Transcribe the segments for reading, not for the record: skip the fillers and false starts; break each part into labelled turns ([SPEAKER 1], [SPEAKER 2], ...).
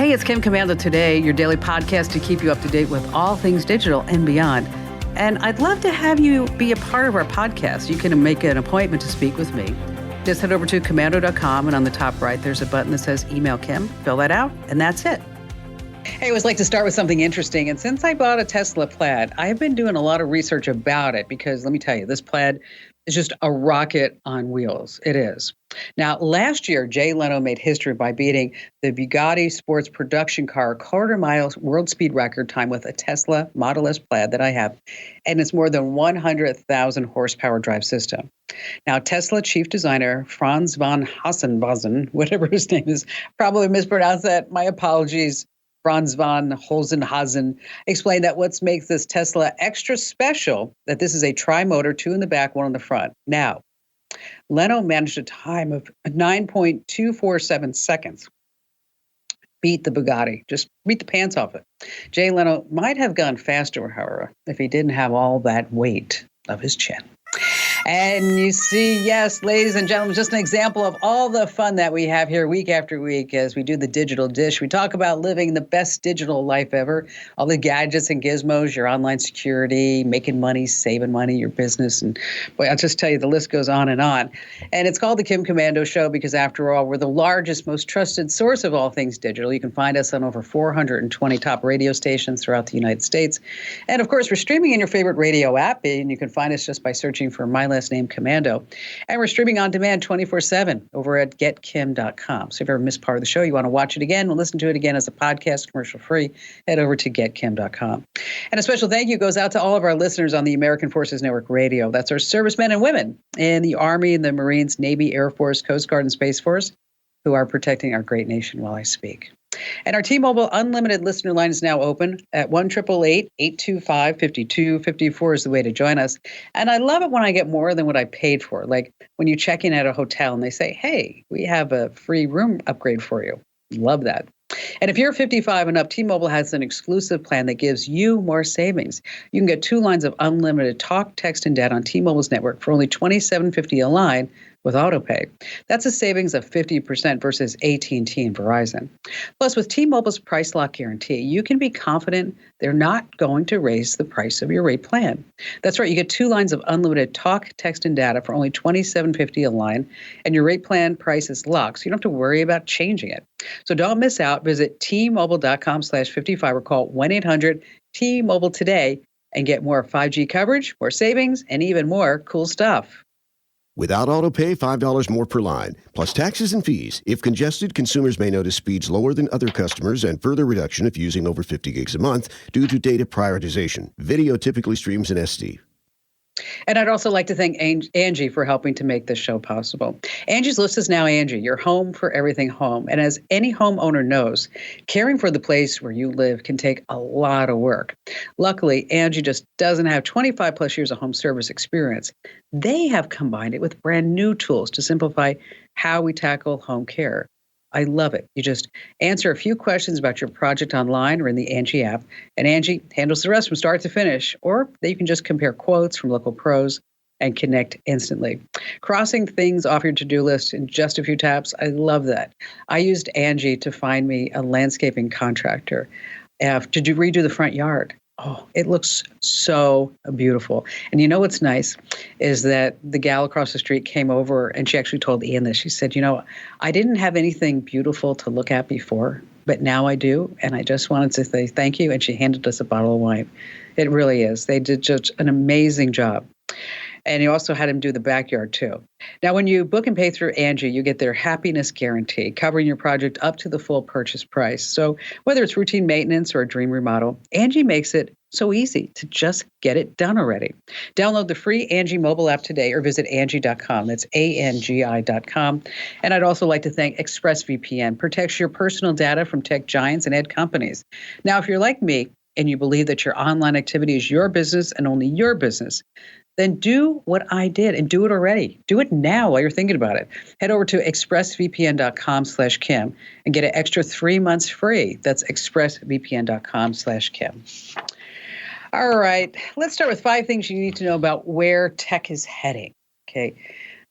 [SPEAKER 1] Hey, it's Kim Komando Today, your daily podcast to keep you up to date with all things digital and beyond. And I'd love to have you be a part of our podcast. You can make an appointment to speak with me. Just head over to Komando.com, and on the top right, there's a button that says Email Kim. Fill that out, and that's it. Hey, I always like to start with something interesting. And since I bought a Tesla Plaid, I've been doing a lot of research about it because let me tell you, this Plaid is just a rocket on wheels. It is. Now, last year, Jay Leno made history by beating the Bugatti sports production car quarter-mile world speed record time with a Tesla Model S Plaid that I have, and it's more than 100,000 horsepower drive system. Now, Tesla chief designer Franz von Hassenbazen, whatever his name is, probably mispronounced that. My apologies. Franz von Holzenhazen explained that what makes this Tesla extra special, that this is a tri-motor, 2 in the back, 1 on the front. Now, Leno managed a time of 9.247 seconds. Beat the Bugatti, just beat the pants off it. Jay Leno might have gone faster, however, if he didn't have all that weight of his chin. And you see, yes, ladies and gentlemen, just an example of all the fun that we have here week after week as we do the digital dish. We talk about living the best digital life ever, all the gadgets and gizmos, your online security, making money, saving money, your business. And boy, I'll just tell you, the list goes on. And it's called the Kim Komando Show because, after all, we're the largest, most trusted source of all things digital. You can find us on over 420 top radio stations throughout the United States. And, of course, we're streaming in your favorite radio app, and you can find us just by searching for my last name, Komando. And we're streaming on demand 24/7 over at getkim.com. So if you ever missed part of the show, you want to watch it again and listen to it again as a podcast, commercial free, head over to getkim.com. And a special thank you goes out to all of our listeners on the American Forces Network Radio. That's our servicemen and women in the Army, the Marines, Navy, Air Force, Coast Guard, and Space Force who are protecting our great nation while I speak. And our T-Mobile Unlimited listener line is now open at 1-888-825-5254 is the way to join us. And I love it when I get more than what I paid for. Like when you check in at a hotel and they say, hey, we have a free room upgrade for you. Love that. And if you're 55 and up, T-Mobile has an exclusive plan that gives you more savings. You can get 2 lines of unlimited talk, text, and data on T-Mobile's network for only $27.50 a line with autopay. That's a savings of 50% versus AT&T and Verizon. Plus, with T-Mobile's price lock guarantee, you can be confident they're not going to raise the price of your rate plan. That's right. You get 2 lines of unlimited talk, text, and data for only $27.50 a line, and your rate plan price is locked, so you don't have to worry about changing it. So don't miss out. Visit T-Mobile.com/55 or call 1-800-T-Mobile today and get more 5G coverage, more savings, and even more cool stuff.
[SPEAKER 2] Without autopay, $5 more per line, plus taxes and fees. If congested, consumers may notice speeds lower than other customers and further reduction if using over 50 gigs a month due to data prioritization. Video typically streams in SD.
[SPEAKER 1] And I'd also like to thank Angie for helping to make this show possible. Angie's List is now Angie, your home for everything home. And as any homeowner knows, caring for the place where you live can take a lot of work. Luckily, Angie just doesn't have 25 plus years of home service experience. They have combined it with brand new tools to simplify how we tackle home care. I love it. You just answer a few questions about your project online or in the Angie app, and Angie handles the rest from start to finish. Or you can just compare quotes from local pros and connect instantly. Crossing things off your to-do list in just a few taps, I love that. I used Angie to find me a landscaping contractor to redo the front yard. Oh, it looks so beautiful. And you know what's nice is that the gal across the street came over and she actually told Ian this. She said, I didn't have anything beautiful to look at before, but now I do. And I just wanted to say thank you. And she handed us a bottle of wine. It really is. They did just an amazing job. And you also had him do the backyard, too. Now, when you book and pay through Angie, you get their happiness guarantee, covering your project up to the full purchase price. So whether it's routine maintenance or a dream remodel, Angie makes it so easy to just get it done already. Download the free Angie mobile app today or visit Angie.com. That's ANGI.com. And I'd also like to thank ExpressVPN. Protects your personal data from tech giants and ad companies. Now, if you're like me and you believe that your online activity is your business and only your business, then do what I did and do it already. Do it now while you're thinking about it. Head over to expressvpn.com/Kim and get an extra 3 months free. That's expressvpn.com/Kim. All right, let's start with 5 things you need to know about where tech is heading. Okay,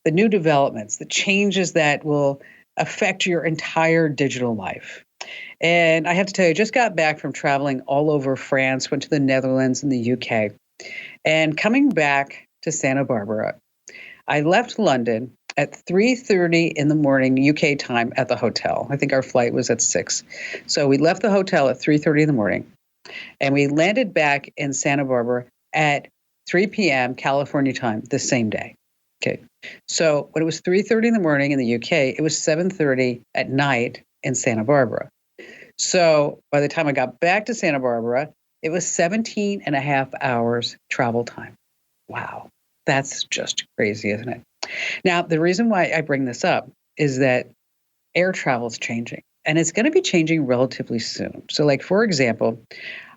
[SPEAKER 1] the new developments, the changes that will affect your entire digital life. And I have to tell you, I just got back from traveling all over France, went to the Netherlands and the UK. And coming back to Santa Barbara, I left London at 3:30 in the morning UK time at the hotel. I think our flight was at 6. So we left the hotel at 3:30 in the morning and we landed back in Santa Barbara at 3 p.m. California time the same day. Okay. So when it was 3:30 in the morning in the UK, it was 7:30 at night in Santa Barbara. So by the time I got back to Santa Barbara, it was 17 and a half hours travel time. Wow. That's just crazy, isn't it? Now, the reason why I bring this up is that air travel is changing, and it's going to be changing relatively soon. So, like, for example,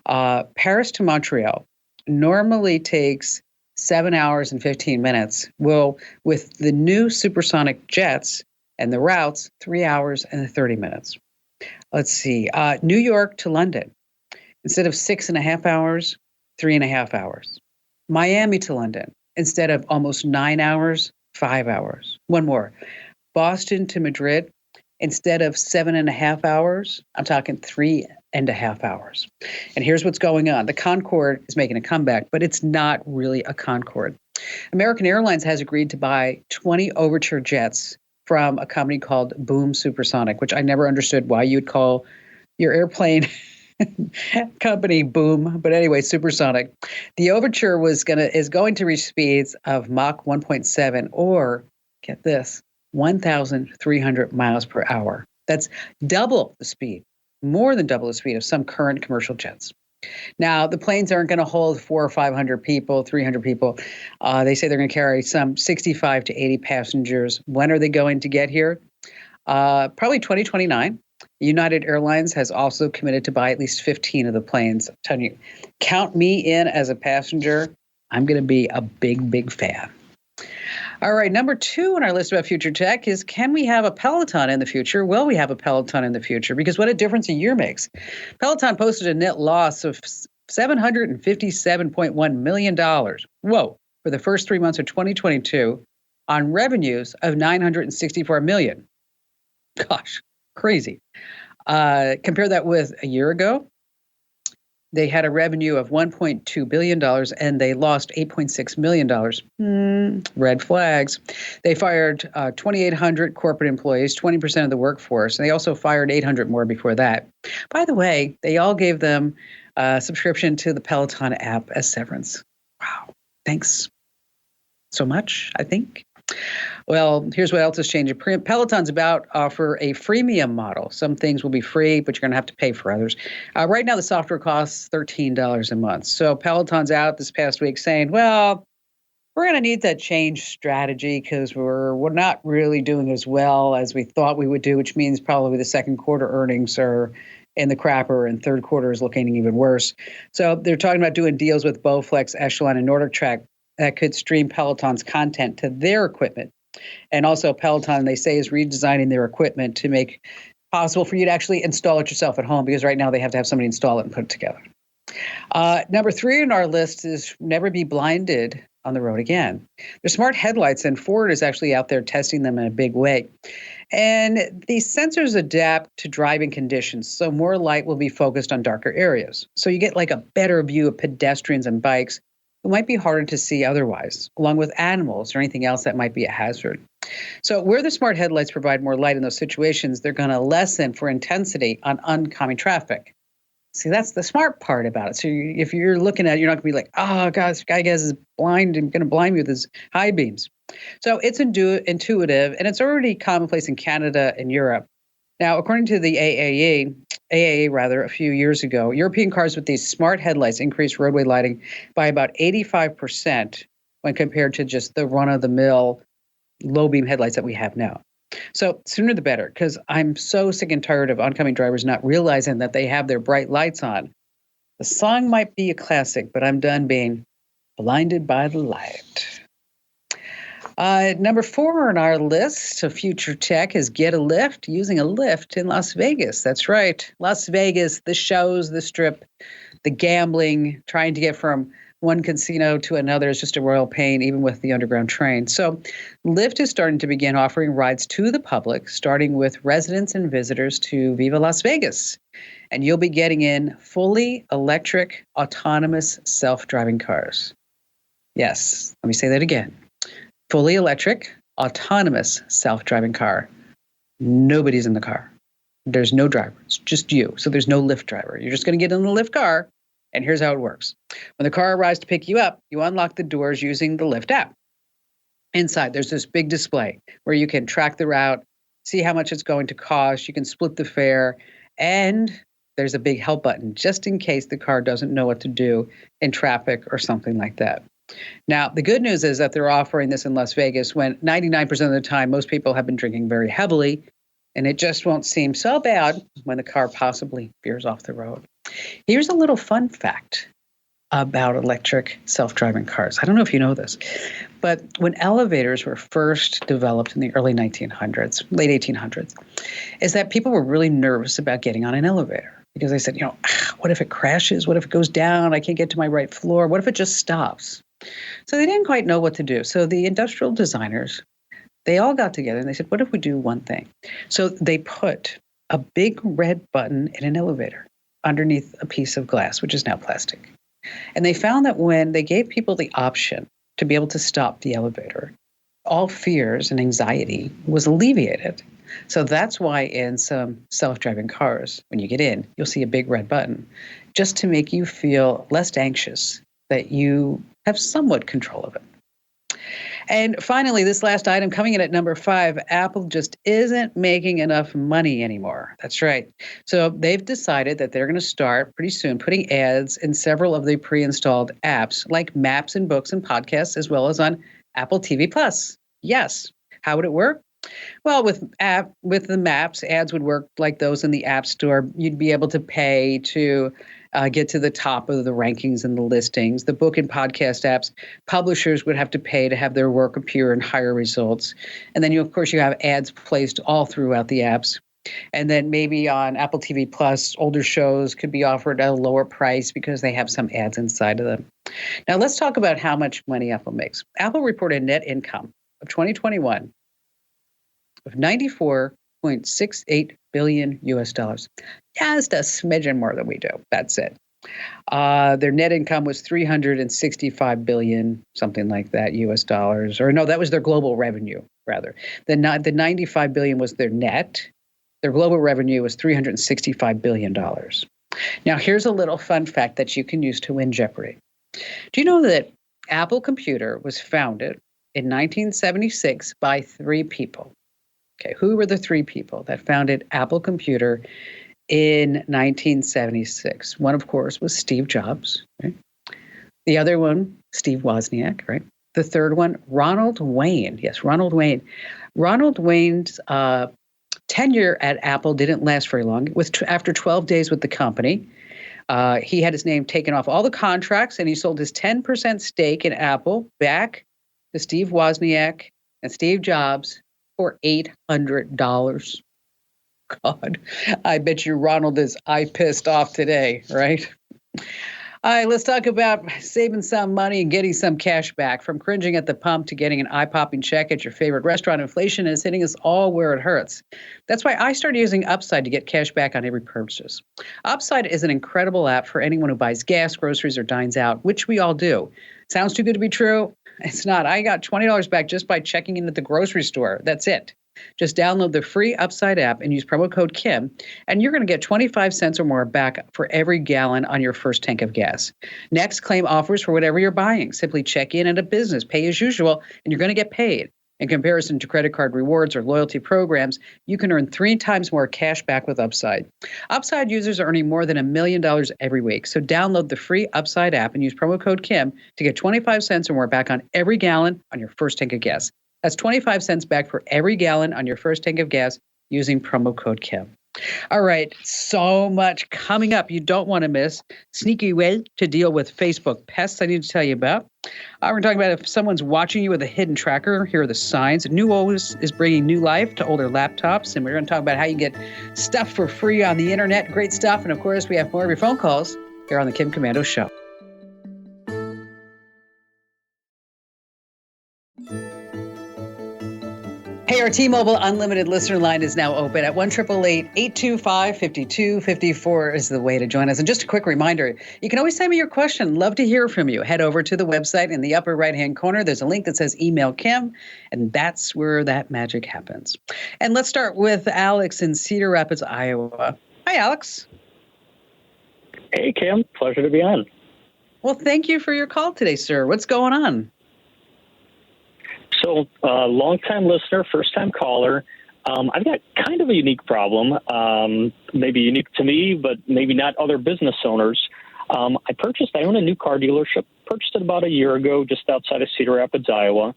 [SPEAKER 1] Paris to Montreal normally takes 7 hours and 15 minutes. Well, with the new supersonic jets and the routes, 3 hours and 30 minutes. Let's see, New York to London, instead of 6.5 hours, 3.5 hours. Miami to London, instead of almost 9 hours, 5 hours. One more, Boston to Madrid, instead of 7.5 hours, I'm talking 3.5 hours. And here's what's going on. The Concorde is making a comeback, but it's not really a Concorde. American Airlines has agreed to buy 20 Overture jets from a company called Boom Supersonic, which I never understood why you'd call your airplane company Boom. But anyway, supersonic. The Overture is going to reach speeds of Mach 1.7 or, get this, 1,300 miles per hour. That's double the speed, more than double the speed of some current commercial jets. Now, the planes aren't going to hold 400 or 500 people, 300 people. They say they're going to carry some 65 to 80 passengers. When are they going to get here? Probably 2029. United Airlines has also committed to buy at least 15 of the planes. I'm telling you, count me in as a passenger. I'm going to be a big, big fan. All right, number 2 on our list about future tech is, can we have a Peloton in the future? Will we have a Peloton in the future? Because what a difference a year makes. Peloton posted a net loss of $757.1 million. Whoa, for the first 3 months of 2022 on revenues of $964 million. Gosh, crazy. Compare that with a year ago. They had a revenue of $1.2 billion and they lost $8.6 million. Red flags. They fired 2,800 corporate employees, 20% of the workforce, and they also fired 800 more before that. By the way, they all gave them a subscription to the Peloton app as severance. Wow. Thanks so much, I think. Well, here's what else is changing. Peloton's about to offer a freemium model. Some things will be free, but you're going to have to pay for others. Right now, the software costs $13 a month. So Peloton's out this past week saying, well, we're going to need to change strategy because we're not really doing as well as we thought we would do, which means probably the second quarter earnings are in the crapper and third quarter is looking even worse. So they're talking about doing deals with Bowflex, Echelon, and Nordic Track that could stream Peloton's content to their equipment. And also Peloton, they say, is redesigning their equipment to make it possible for you to actually install it yourself at home, because right now they have to have somebody install it and put it together. Number 3 on our list is never be blinded on the road again. They're smart headlights, and Ford is actually out there testing them in a big way. And these sensors adapt to driving conditions, so more light will be focused on darker areas. So you get like a better view of pedestrians and bikes who might be harder to see otherwise, along with animals or anything else that might be a hazard. So where the smart headlights provide more light in those situations, they're going to lessen for intensity on oncoming traffic. See, that's the smart part about it. So if you're looking at it, you're not going to be like, oh, God, this guy is blind and going to blind me with his high beams. So it's intuitive, and it's already commonplace in Canada and Europe. Now, according to the AAA, a few years ago, European cars with these smart headlights increased roadway lighting by about 85% when compared to just the run-of-the-mill low-beam headlights that we have now. So sooner the better, because I'm so sick and tired of oncoming drivers not realizing that they have their bright lights on. The song might be a classic, but I'm done being blinded by the light. Number 4 on our list of future tech is get a Lyft, using a Lyft in Las Vegas. That's right. Las Vegas, the shows, the strip, the gambling, trying to get from one casino to another is just a royal pain, even with the underground train. So Lyft is starting to begin offering rides to the public, starting with residents and visitors to Viva Las Vegas. And you'll be getting in fully electric, autonomous, self-driving cars. Yes, let me say that again. Fully electric, autonomous, self-driving car. Nobody's in the car. There's no driver. It's just you. So there's no Lyft driver. You're just going to get in the Lyft car, and here's how it works. When the car arrives to pick you up, you unlock the doors using the Lyft app. Inside, there's this big display where you can track the route, see how much it's going to cost. You can split the fare, and there's a big help button just in case the car doesn't know what to do in traffic or something like that. Now, the good news is that they're offering this in Las Vegas when 99% of the time, most people have been drinking very heavily, and it just won't seem so bad when the car possibly veers off the road. Here's a little fun fact about electric self-driving cars. I don't know if you know this, but when elevators were first developed in the early 1900s, late 1800s, is that people were really nervous about getting on an elevator because they said, what if it crashes? What if it goes down? I can't get to my right floor. What if it just stops? So they didn't quite know what to do. So the industrial designers, they all got together and they said, what if we do one thing? So they put a big red button in an elevator underneath a piece of glass, which is now plastic. And they found that when they gave people the option to be able to stop the elevator, all fears and anxiety was alleviated. So that's why in some self-driving cars, when you get in, you'll see a big red button just to make you feel less anxious that you have somewhat control of it. And finally, this last item coming in at number 5, Apple just isn't making enough money anymore. That's right. So they've decided that they're going to start pretty soon putting ads in several of the pre-installed apps like Maps and Books and Podcasts, as well as on Apple TV Plus. Yes. How would it work? Well, with the Maps, ads would work like those in the App Store. You'd be able to pay to get to the top of the rankings and the listings. The book and podcast apps, publishers would have to pay to have their work appear in higher results. And then, of course, you have ads placed all throughout the apps. And then maybe on Apple TV Plus, older shows could be offered at a lower price because they have some ads inside of them. Now, let's talk about how much money Apple makes. Apple reported net income of 2021 of $94.68 billion US dollars. Just a smidgen more than we do. That's it. Their net income was $365 billion, something like that, US dollars. Or no, that was their global revenue, rather. The $95 billion was their net. Their global revenue was $365 billion. Now, here's a little fun fact that you can use to win Jeopardy. Do you know that Apple Computer was founded in 1976 by 3 people? Okay, who were the 3 people that founded Apple Computer in 1976? One, of course, was Steve Jobs. Right? The other one, Steve Wozniak. Right? The third one, Ronald Wayne. Yes, Ronald Wayne. Ronald Wayne's tenure at Apple didn't last very long. After 12 days with the company, he had his name taken off all the contracts, and he sold his 10% stake in Apple back to Steve Wozniak and Steve Jobs for $800. God, I bet you Ronald is pissed off today, right? All right, let's talk about saving some money and getting some cash back. From cringing at the pump to getting an eye-popping check at your favorite restaurant, inflation is hitting us all where it hurts. That's why I started using Upside to get cash back on every purchase. Upside is an incredible app for anyone who buys gas, groceries, or dines out, which we all do. Sounds too good to be true? It's not. I got $20 back just by checking in at the grocery store. That's it. Just download the free Upside app and use promo code Kim, and you're going to get 25 cents or more back for every gallon on your first tank of gas. Next, claim offers for whatever you're buying. Simply check in at a business, pay as usual, and you're going to get paid. In comparison to credit card rewards or loyalty programs, you can earn 3 times more cash back with Upside. Upside users are earning more than $1 million every week. So download the free Upside app and use promo code Kim to get 25 cents or more back on every gallon on your first tank of gas. That's 25 cents back for every gallon on your first tank of gas using promo code Kim. All right, so much coming up you don't want to miss. Sneaky way to deal with Facebook pests I need to tell you about. We're talking about if someone's watching you with a hidden tracker, here are the signs. New OS is bringing new life to older laptops, and we're going to talk about how you get stuff for free on the internet. Great stuff. And of course, we have more of your phone calls here on the Kim Komando Show. Hey, our T-Mobile Unlimited listener line is now open at 1-888-825-5254 is the way to join us. And just a quick reminder, you can always send me your question. Love to hear from you. Head over to the website in the upper right-hand corner. There's a link that says Email Kim, and that's where that magic happens. And let's start with Alex in Cedar Rapids, Iowa. Hi, Alex.
[SPEAKER 3] Hey, Kim. Pleasure to be on.
[SPEAKER 1] Well, thank you for your call today, sir. What's going on?
[SPEAKER 3] So, long-time listener, first-time caller. I've got kind of a unique problem, maybe unique to me, but maybe not other business owners. I own a new car dealership, purchased it about a year ago, just outside of Cedar Rapids, Iowa.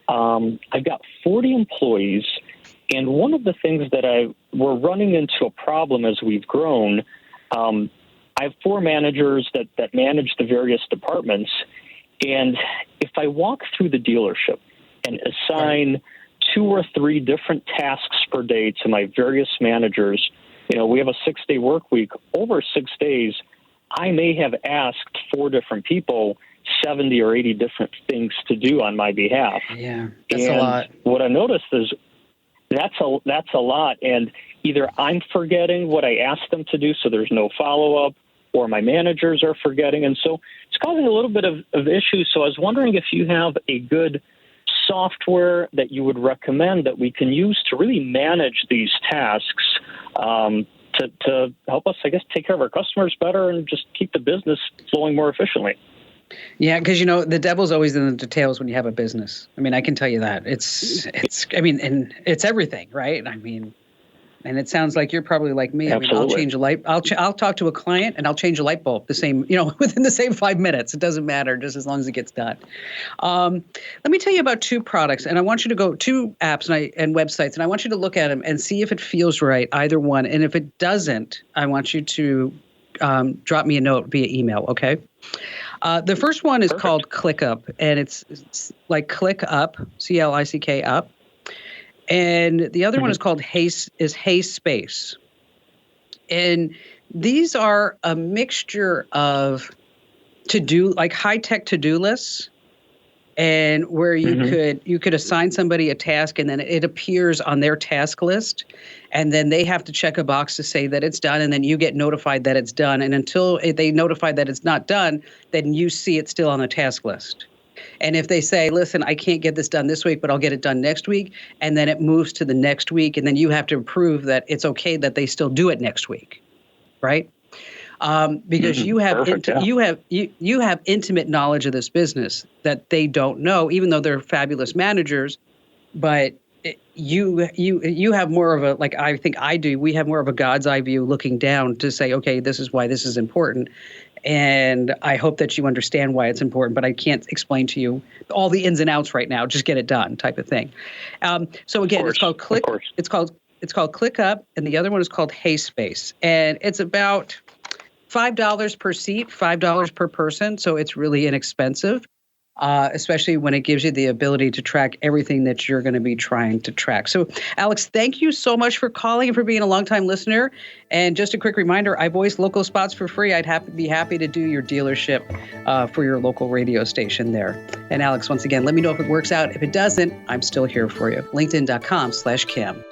[SPEAKER 3] I've got 40 employees, and one of the things that we're running into a problem as we've grown. I have 4 managers that manage the various departments, and if I walk through the dealership and assign 2 or 3 different tasks per day to my various managers, we have a 6-day work week. Over 6 days, I may have asked 4 different people 70 or 80 different things to do on my behalf.
[SPEAKER 1] Yeah, that's a lot.
[SPEAKER 3] What I noticed is that's a lot. And either I'm forgetting what I asked them to do, so there's no follow-up, or my managers are forgetting. And so it's causing a little bit of issues. So I was wondering if you have a good software that you would recommend that we can use to really manage these tasks to help us, I guess, take care of our customers better and just keep the business flowing more efficiently.
[SPEAKER 1] Yeah, because, the devil's always in the details when you have a business. I mean, I can tell you that. It's everything, right? And it sounds like you're probably like me.
[SPEAKER 3] Absolutely.
[SPEAKER 1] I'll change a light. I'll talk to a client and I'll change a light bulb within the same 5 minutes. It doesn't matter, just as long as it gets done. Let me tell you about 2 products, and I want you to go 2 apps and websites, and I want you to look at them and see if it feels right, either one. And if it doesn't, I want you to drop me a note via email. Okay. The first one is
[SPEAKER 3] Perfect.
[SPEAKER 1] called ClickUp, and it's like Click Up, CLICK up. And the other one is called Hey Space. And these are a mixture of high-tech to-do lists, and where you could assign somebody a task, and then it appears on their task list, and then they have to check a box to say that it's done, and then you get notified that it's done. And until they notify that it's not done, then you see it still on the task list. And if they say, listen, I can't get this done this week, but I'll get it done next week, and then it moves to the next week, and then you have to prove that it's okay that they still do it next week, right? Because you have you have intimate knowledge of this business that they don't know, even though they're fabulous managers. But you have more of a, like I think I do, we have more of a God's eye view looking down to say, okay, this is why this is important. And I hope that you understand why it's important, but I can't explain to you all the ins and outs right now. Just get it done, type of thing. So again, it's called Click. It's called ClickUp, and the other one is called Hey Space, and it's about $5 per seat, $5 per person. So it's really inexpensive, especially when it gives you the ability to track everything that you're going to be trying to track. So, Alex, thank you so much for calling and for being a longtime listener. And just a quick reminder, I voice local spots for free. I'd be happy to do your dealership for your local radio station there. And Alex, once again, let me know if it works out. If it doesn't, I'm still here for you. LinkedIn.com/Kim.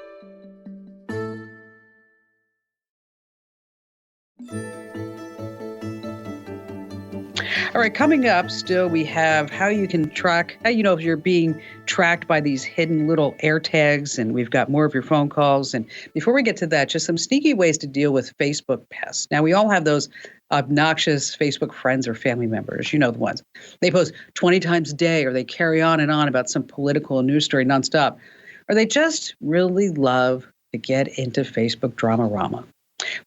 [SPEAKER 1] All right, coming up still, we have how you can track, how you know if you're being tracked by these hidden little air tags, and we've got more of your phone calls. And before we get to that, just some sneaky ways to deal with Facebook pests. Now, we all have those obnoxious Facebook friends or family members, you know the ones. They post 20 times a day, or they carry on and on about some political news story nonstop, or they just really love to get into Facebook drama-rama.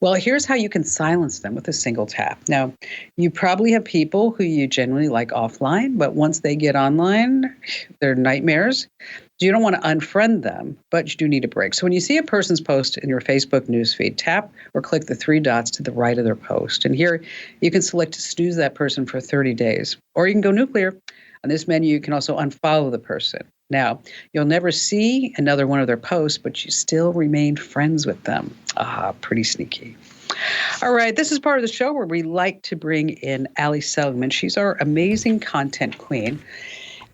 [SPEAKER 1] Well, here's how you can silence them with a single tap. Now, you probably have people who you generally like offline, but once they get online, they're nightmares. You don't want to unfriend them, but you do need a break. So when you see a person's post in your Facebook newsfeed, tap or click the 3 dots to the right of their post. And here you can select to snooze that person for 30 days. Or you can go nuclear. On this menu, you can also unfollow the person. Now, you'll never see another one of their posts, but you still remain friends with them. Pretty sneaky. All right, this is part of the show where we like to bring in Ali Seligman. She's our amazing content queen.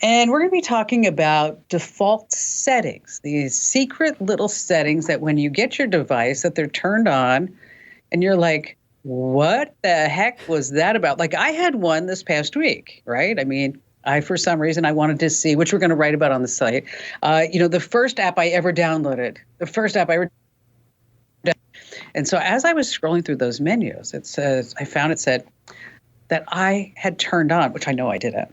[SPEAKER 1] And we're going to be talking about default settings, these secret little settings that when you get your device that they're turned on and you're like, what the heck was that about? Like I had one this past week, right? I mean, for some reason, I wanted to see, which we're going to write about on the site. The first app I ever downloaded, and so as I was scrolling through those menus, it said that I had turned on, which I know I didn't,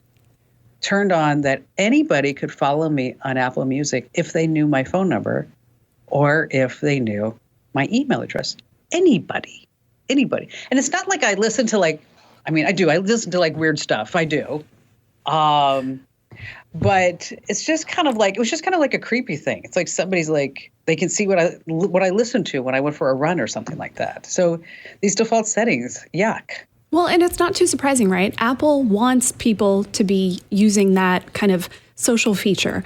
[SPEAKER 1] turned on that anybody could follow me on Apple Music if they knew my phone number or if they knew my email address. Anybody. And it's not like I listen to I do. I listen to weird stuff. I do. But it's just kind of it was just kind of like a creepy thing. It's like somebody's they can see what I listened to when I went for a run or something like that. So these default settings, yuck.
[SPEAKER 4] Well, and it's not too surprising, right? Apple wants people to be using that kind of social feature.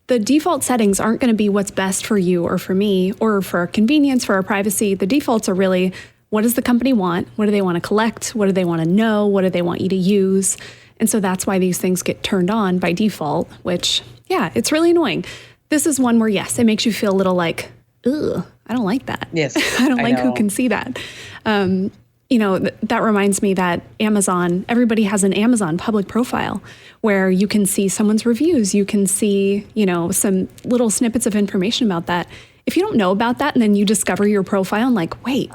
[SPEAKER 4] The default settings aren't going to be what's best for you or for me or for our convenience, for our privacy. The defaults are really, what does the company want? What do they want to collect? What do they want to know? What do they want you to use? And so that's why these things get turned on by default, which, yeah, it's really annoying. This is one where, yes, it makes you feel a little like, ugh, I don't like that.
[SPEAKER 1] Yes,
[SPEAKER 4] I don't like who can see that. That reminds me that Amazon, everybody has an Amazon public profile where you can see someone's reviews. You can see, some little snippets of information about that. If you don't know about that and then you discover your profile and wait,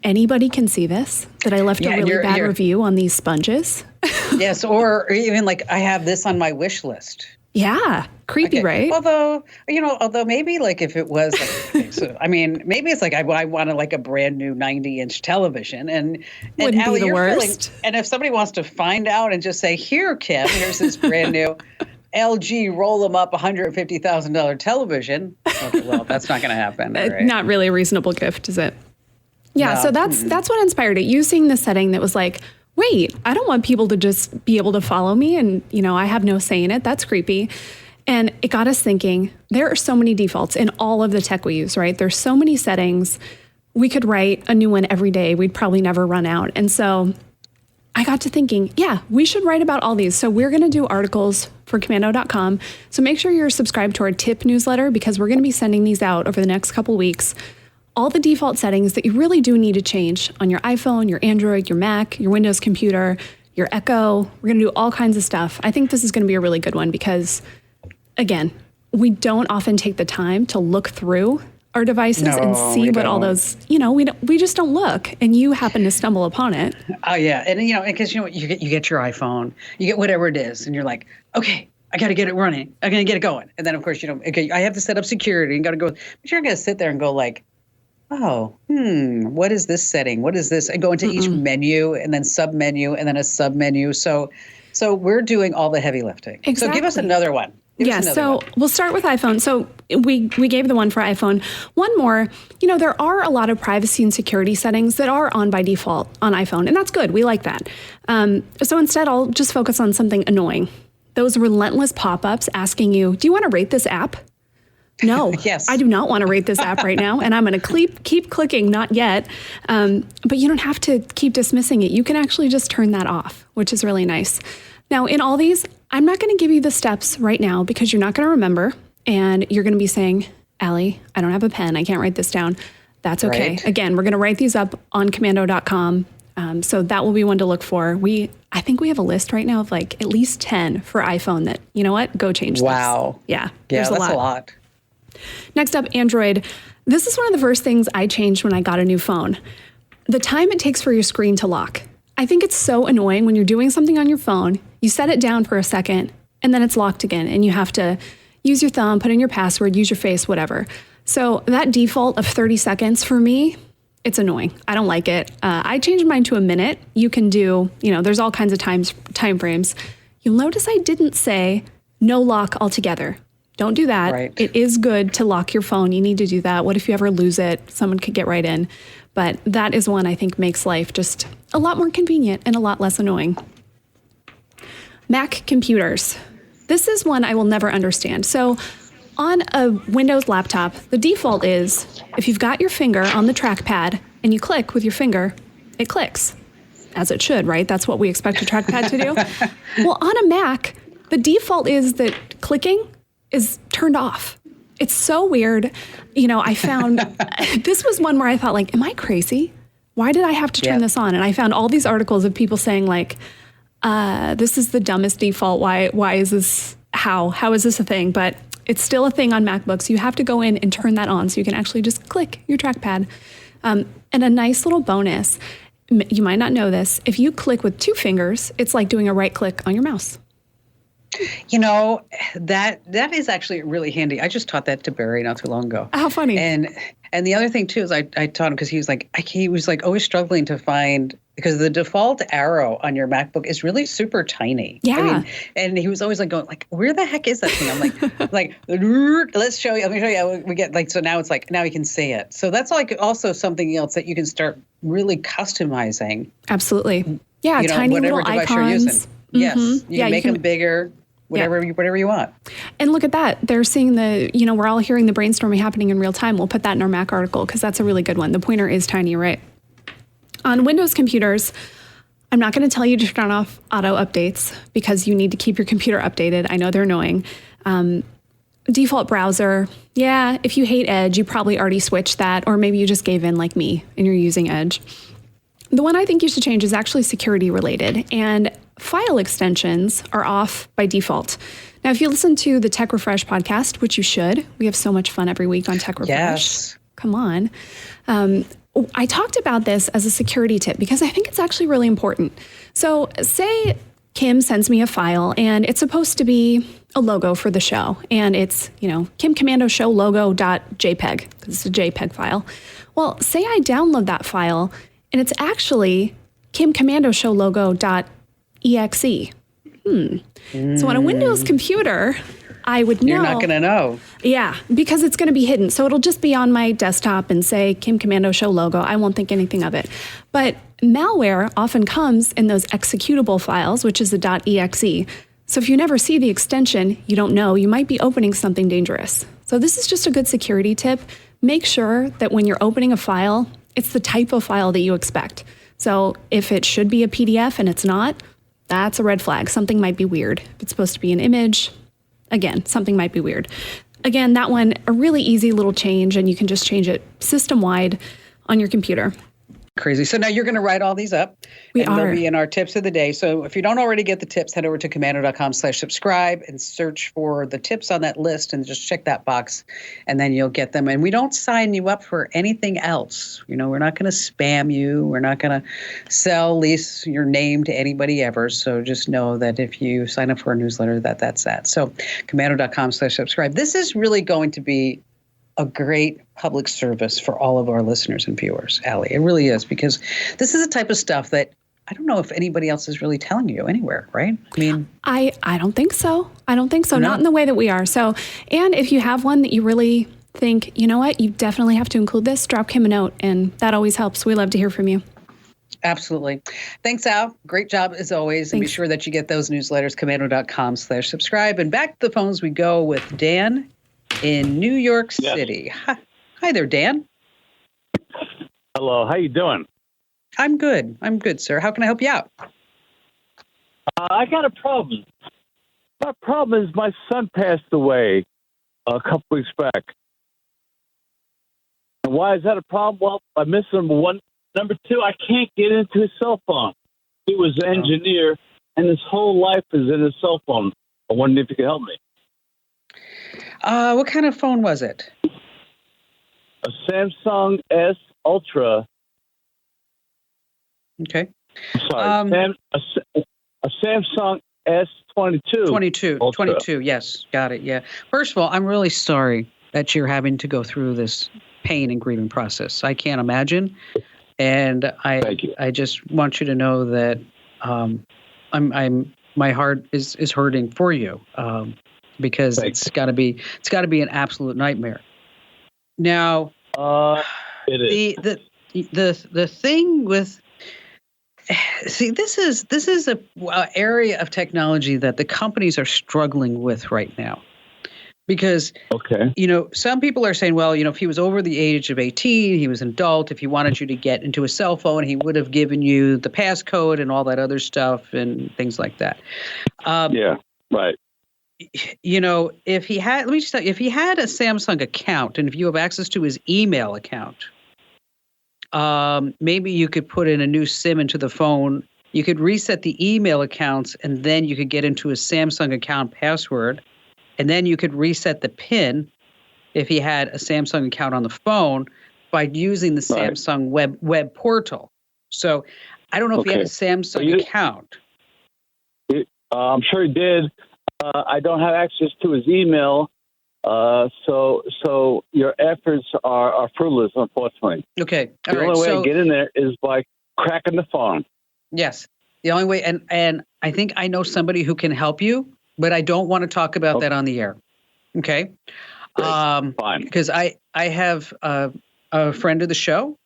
[SPEAKER 4] anybody can see this? That I left a really bad review on these sponges?
[SPEAKER 1] Yes, or even I have this on my wish list.
[SPEAKER 4] Yeah, creepy, right?
[SPEAKER 1] Although maybe if it was maybe it's I wanted a brand new 90-inch television and
[SPEAKER 4] wouldn't
[SPEAKER 1] Allie,
[SPEAKER 4] be the worst.
[SPEAKER 1] And if somebody wants to find out and just say, here, Kim, here's this brand new LG roll them up $150,000 television. Okay, well, that's not going to happen. Right?
[SPEAKER 4] Not really a reasonable gift, is it? Yeah,
[SPEAKER 1] No.
[SPEAKER 4] so that's what inspired it. You seeing the setting that was wait, I don't want people to just be able to follow me and, I have no say in it. That's creepy. And it got us thinking, there are so many defaults in all of the tech we use, right? There's so many settings. We could write a new one every day. We'd probably never run out. And so I got to thinking, yeah, we should write about all these. So we're going to do articles for Komando.com. So make sure you're subscribed to our tip newsletter because we're going to be sending these out over the next couple weeks. All the default settings that you really do need to change on your iPhone, your Android, your Mac, your Windows computer, your Echo. We're going to do all kinds of stuff. I think this is going to be a really good one because, again, we don't often take the time to look through our devices and see what all those, we just don't look. And you happen to stumble upon it.
[SPEAKER 1] Oh, yeah. And, because, you get your iPhone, you get whatever it is, and you're like, okay, I got to get it running. I got to get it going. And then, of course, okay, I have to set up security and got to go. But you're going to sit there and go what is this setting? What is this? I go into each menu and then sub-menu and then a sub-menu. So we're doing all the heavy lifting.
[SPEAKER 4] Exactly.
[SPEAKER 1] So give us another one.
[SPEAKER 4] We'll start with iPhone. So we gave the one for iPhone. One more, there are a lot of privacy and security settings that are on by default on iPhone, and that's good. We like that. So instead, I'll just focus on something annoying. Those relentless pop-ups asking you, do you want to rate this app? No,
[SPEAKER 1] yes.
[SPEAKER 4] I do not want to rate this app right now, and I'm going to keep clicking, not yet. But you don't have to keep dismissing it. You can actually just turn that off, which is really nice. Now, in all these, I'm not going to give you the steps right now because you're not going to remember, and you're going to be saying, Allie, I don't have a pen. I can't write this down. That's okay.
[SPEAKER 1] Right.
[SPEAKER 4] Again, we're going to write these up on Komando.com. So that will be one to look for. I think we have a list right now of at least 10 for iPhone that, go change this.
[SPEAKER 1] Wow.
[SPEAKER 4] Yeah,
[SPEAKER 1] that's a lot.
[SPEAKER 4] Next up, Android. This is one of the first things I changed when I got a new phone. The time it takes for your screen to lock. I think it's so annoying when you're doing something on your phone, you set it down for a second, and then it's locked again, and you have to use your thumb, put in your password, use your face, whatever. So that default of 30 seconds for me, it's annoying. I don't like it. I changed mine to a minute. You can do, there's all kinds of time frames. You'll notice I didn't say no lock altogether. Don't do that.
[SPEAKER 1] Right.
[SPEAKER 4] It is good to lock your phone. You need to do that. What if you ever lose it? Someone could get right in. But that is one I think makes life just a lot more convenient and a lot less annoying. Mac computers. This is one I will never understand. So on a Windows laptop, the default is if you've got your finger on the trackpad and you click with your finger, it clicks. As it should, right? That's what we expect a trackpad to do. Well, on a Mac, The default is that clicking is turned off. It's so weird. I found this was one where I thought, like, am I crazy? Why did I have to turn this on? And I found all these articles of people saying, like, this is the dumbest default. Why is this? How is this a thing? But it's still a thing on MacBooks. You have to go in and turn that on so you can actually just click your trackpad. And a nice little bonus, you might not know this, if you click with 2 fingers, it's like doing a right click on your mouse.
[SPEAKER 1] That is actually really handy. I just taught that to Barry not too long ago.
[SPEAKER 4] How funny.
[SPEAKER 1] And the other thing too is I taught him because he was like always struggling to find, because the default arrow on your MacBook is really super tiny.
[SPEAKER 4] Yeah.
[SPEAKER 1] And he was always like going like, where the heck is that thing? I'm like, let's show you. Let me show you. We get like, so now it's like, now you can see it. So that's like also something else that you can start really customizing.
[SPEAKER 4] Absolutely. Yeah. Tiny
[SPEAKER 1] whatever
[SPEAKER 4] little
[SPEAKER 1] device
[SPEAKER 4] icons.
[SPEAKER 1] you're using. Yes. You can make them bigger. Whatever you want.
[SPEAKER 4] And look at that. They're seeing we're all hearing the brainstorming happening in real time. We'll put that in our Mac article because that's a really good one. The pointer is tiny, right? On Windows computers, I'm not going to tell you to turn off auto updates because you need to keep your computer updated. I know they're annoying. Default browser. Yeah, if you hate Edge, you probably already switched that, or maybe you just gave in like me and you're using Edge. The one I think you should change is actually security related, and file extensions are off by default. Now, if you listen to the Tech Refresh podcast, which you should, we have so much fun every week on Tech Refresh.
[SPEAKER 1] Yes.
[SPEAKER 4] Come on. I talked about this as a security tip because I think it's actually really important. So say Kim sends me a file and it's supposed to be a logo for the show. And it's, Kim Komando show logo.jpg because it's a JPEG file. Well, say I download that file and it's actually Kim Komando show logo.exe. So on a Windows computer, I would know.
[SPEAKER 1] You're not going to know.
[SPEAKER 4] Yeah, because it's going to be hidden. So it'll just be on my desktop and say Kim Komando show logo. I won't think anything of it. But malware often comes in those executable files, which is the .exe. So if you never see the extension, you don't know, you might be opening something dangerous. So this is just a good security tip. Make sure that when you're opening a file, it's the type of file that you expect. So if it should be a PDF and it's not, that's a red flag. Something might be weird. If it's supposed to be an image, again, something might be weird. Again, that one, a really easy little change, and you can just change it system-wide on your computer.
[SPEAKER 1] Crazy. So now you're going to write all these up. They'll be in our tips of the day. So if you don't already get the tips, head over to komando.com/subscribe and search for the tips on that list and just check that box, and then you'll get them. And we don't sign you up for anything else. We're not going to spam you. We're not going to lease your name to anybody ever. So just know that if you sign up for a newsletter, that's that. So komando.com/subscribe. This is really going to be a great public service for all of our listeners and viewers, Allie. It really is, because this is the type of stuff that I don't know if anybody else is really telling you anywhere, right? I mean,
[SPEAKER 4] I don't think so. I don't think so. Not in the way that we are. So, and if you have one that you really think, you know what, you definitely have to include this, drop Kim a note, and that always helps. We love to hear from you.
[SPEAKER 1] Absolutely. Thanks, Al. Great job as always. Thanks. And be sure that you get those newsletters, komando.com/subscribe. And back to the phones we go with Dan in New York City. Yes. Hi there, Dan.
[SPEAKER 5] Hello. How you doing?
[SPEAKER 1] I'm good. Sir. How can I help you out?
[SPEAKER 5] I got a problem. My problem is my son passed away a couple weeks back. And why is that a problem? Well, I miss number one. Number two, I can't get into his cell phone. He was an engineer, and his whole life is in his cell phone. I wondered if you could help me.
[SPEAKER 1] What kind of phone was it?
[SPEAKER 5] A Samsung S Ultra.
[SPEAKER 1] Okay.
[SPEAKER 5] Sorry, a Samsung S22.
[SPEAKER 1] 22, yes. Got it, yeah. First of all, I'm really sorry that you're having to go through this pain and grieving process. I can't imagine. And
[SPEAKER 5] Thank you.
[SPEAKER 1] I just want you to know that my heart is hurting for you. Because it's got to be an absolute nightmare. Now,
[SPEAKER 5] it is.
[SPEAKER 1] The thing with this is a area of technology that the companies are struggling with right now, because some people are saying, well, if he was over the age of 18, he was an adult. If he wanted you to get into a cell phone, he would have given you the passcode and all that other stuff and things like that.
[SPEAKER 5] Yeah. Right.
[SPEAKER 1] You know, if he had, let me just tell you, if he had a Samsung account and if you have access to his email account, maybe you could put in a new SIM into the phone. You could reset the email accounts and then you could get into his Samsung account password. And then you could reset the PIN if he had a Samsung account on the phone by using the Samsung web portal. So I don't know if he had a Samsung account.
[SPEAKER 5] I'm sure he did. I don't have access to his email, so your efforts are fruitless, unfortunately.
[SPEAKER 1] Okay.
[SPEAKER 5] The only way I get in there is by cracking the phone.
[SPEAKER 1] Yes. The only way, and I think I know somebody who can help you, but I don't want to talk about that on the air. Okay.
[SPEAKER 5] Fine.
[SPEAKER 1] Because I have a friend of the show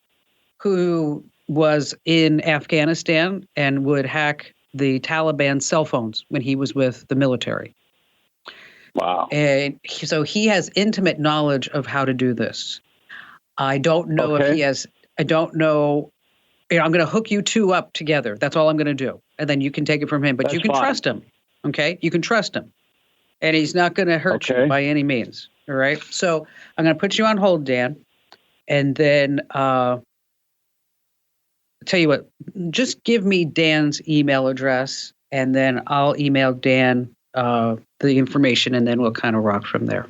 [SPEAKER 1] who was in Afghanistan and would hack the Taliban cell phones when he was with the military.
[SPEAKER 5] Wow.
[SPEAKER 1] And so he has intimate knowledge of how to do this. I don't know if he has, I don't know. You know, I'm going to hook you two up together. That's all I'm going to do. And then you can take it from him. But you can trust him. Okay? You can trust him. And he's not going to hurt you by any means. All right? So I'm going to put you on hold, Dan. And then tell you what, just give me Dan's email address. And then I'll email Dan the information. And then we'll kind of rock from there.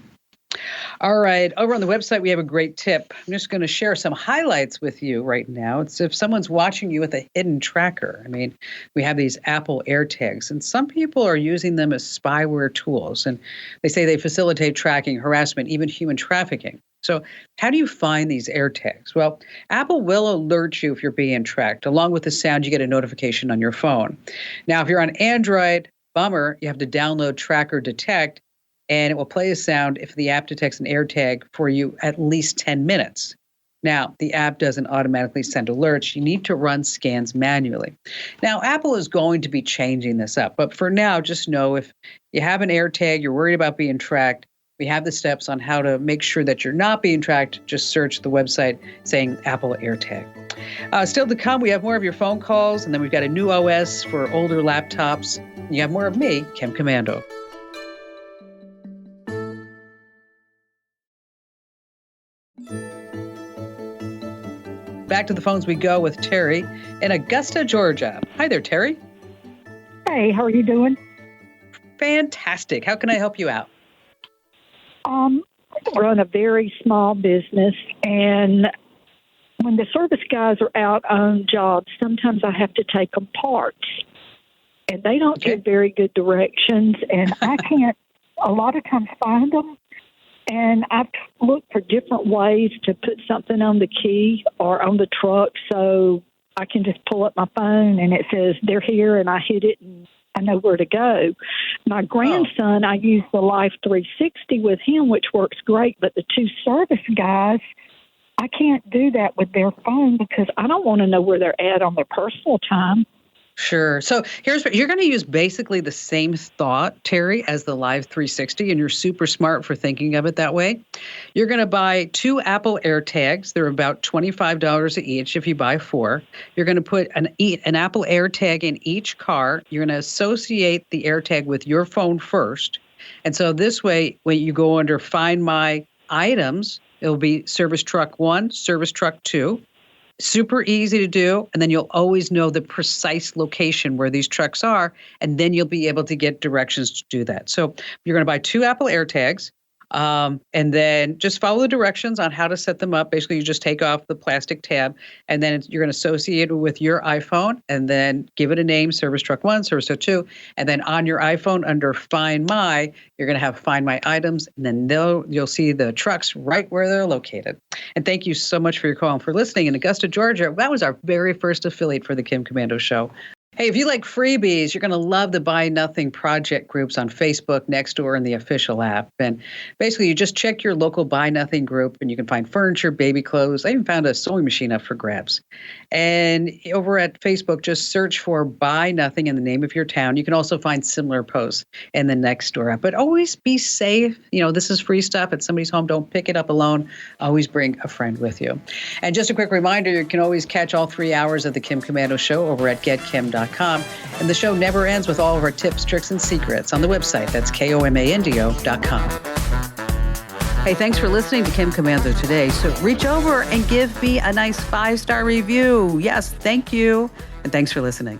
[SPEAKER 1] All right. Over on the website, we have a great tip. I'm just going to share some highlights with you right now. It's if someone's watching you with a hidden tracker. I mean, we have these Apple AirTags, and some people are using them as spyware tools. And they say they facilitate tracking, harassment, even human trafficking. So how do you find these AirTags? Well, Apple will alert you if you're being tracked. Along with the sound, you get a notification on your phone. Now, if you're on Android, bummer, you have to download Tracker Detect. And it will play a sound if the app detects an AirTag for you at least 10 minutes. Now, the app doesn't automatically send alerts. You need to run scans manually. Now, Apple is going to be changing this up. But for now, just know if you have an AirTag, you're worried about being tracked, we have the steps on how to make sure that you're not being tracked. Just search the website saying Apple AirTag. Still to come, we have more of your phone calls, and then we've got a new OS for older laptops. You have more of me, Kim Komando. Back to the phones we go with Terry in Augusta, Georgia. Hi there, Terry.
[SPEAKER 6] Hey, how are you doing?
[SPEAKER 1] Fantastic. How can I help you out?
[SPEAKER 6] I run a very small business, and when the service guys are out on jobs, sometimes I have to take them parts, and they don't give very good directions, and I can't a lot of times find them. And I've looked for different ways to put something on the key or on the truck so I can just pull up my phone and it says they're here and I hit it and I know where to go. My grandson, I use the Life 360 with him, which works great, but the two service guys, I can't do that with their phone because I don't want to know where they're at on their personal time.
[SPEAKER 1] Sure. So here's what you're going to use basically the same thought, Terry, as the Live 360, and you're super smart for thinking of it that way. You're going to buy 2 Apple AirTags. They're about $25 each if you buy 4. You're going to put an Apple AirTag in each car. You're going to associate the AirTag with your phone first. And so this way, when you go under Find My Items, it'll be Service Truck 1, Service Truck 2. Super easy to do, and then you'll always know the precise location where these trucks are, and then you'll be able to get directions to do that. So you're going to buy 2 Apple AirTags, and then just follow the directions on how to set them up. Basically, you just take off the plastic tab, and then you're going to associate it with your iPhone, and then give it a name, Service Truck 1, Service Truck 2, and then on your iPhone under Find My, you're going to have Find My Items, and then you'll see the trucks right where they're located. And thank you so much for your call and for listening in Augusta, Georgia. That was our very first affiliate for the Kim Komando Show. Hey, if you like freebies, you're going to love the Buy Nothing project groups on Facebook, Nextdoor, and the official app. And basically, you just check your local Buy Nothing group, and you can find furniture, baby clothes. I even found a sewing machine up for grabs. And over at Facebook, just search for Buy Nothing in the name of your town. You can also find similar posts in the Nextdoor app. But always be safe. You know, this is free stuff at somebody's home. Don't pick it up alone. Always bring a friend with you. And just a quick reminder, you can always catch all 3 hours of the Kim Komando Show over at getkim.com. komando.com. And the show never ends with all of our tips, tricks, and secrets on the website. That's komando.com. Hey, thanks for listening to Kim Komando today. So reach over and give me a nice 5-star review. Yes, thank you. And thanks for listening.